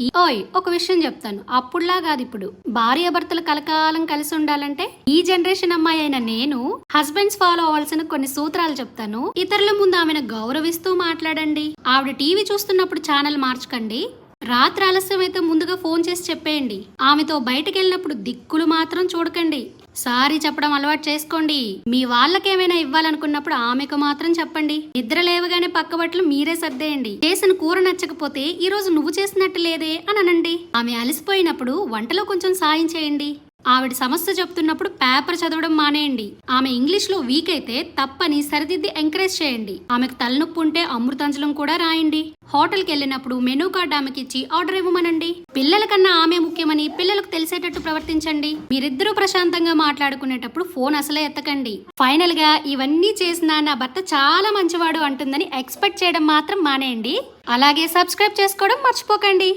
ఓయ్ ఒక విషయం చెప్తాను. అప్పుడులా కాదు ఇప్పుడు. భార్యాభర్తలు కలకాలం కలిసి ఉండాలంటే ఈ జనరేషన్ అమ్మాయి అయిన నేను హస్బెండ్స్ ఫాలో అవ్వాల్సిన కొన్ని సూత్రాలు చెప్తాను. ఇతరుల ముందు ఆమెను గౌరవిస్తూ మాట్లాడండి. ఆవిడ టీవీ చూస్తున్నప్పుడు ఛానల్ మార్చకండి. రాత్రి ఆలస్యం అయితే ముందుగా ఫోన్ చేసి చెప్పేయండి. ఆమెతో బయటకు వెళ్ళినప్పుడు దిక్కులు మాత్రం చూడకండి. సారీ చెప్పడం అలవాటు చేసుకోండి. మీ వాళ్ళకేమైనా ఇవ్వాలనుకున్నప్పుడు ఆమెకు మాత్రం చెప్పండి. నిద్ర లేవగానే పక్క బట్టలు మీరే సర్దేయండి. చేసిన కూర నచ్చకపోతే ఈ రోజు నువ్వు చేసినట్టు లేదే అని అనండి. ఆమె అలసిపోయినప్పుడు వంటలో కొంచెం సాయం చేయండి. ఆవిడ సమస్య చెప్తున్నప్పుడు పేపర్ చదవడం మానేయండి. ఆమె ఇంగ్లీష్ లో వీక్ అయితే తప్పని సరిదిద్ది ఎంకరేజ్ చేయండి. ఆమెకు తలనొప్పి ఉంటే అమృతాంజలం కూడా రాయండి. హోటల్కి వెళ్ళినప్పుడు మెనూ కార్డ్ ఆమెకి ఇచ్చి ఆర్డర్ ఇవ్వమనండి. పిల్లల కన్నా ఆమె ముఖ్యమని పిల్లలకు తెలిసేటట్టు ప్రవర్తించండి. మీరిద్దరూ ప్రశాంతంగా మాట్లాడుకునేటప్పుడు ఫోన్ అసలే ఎత్తకండి. ఫైనల్ గా ఇవన్నీ చేసినా నా భర్త చాలా మంచివాడు అంటుందని ఎక్స్పెక్ట్ చేయడం మాత్రం మానేయండి. అలాగే సబ్స్క్రైబ్ చేసుకోవడం మర్చిపోకండి.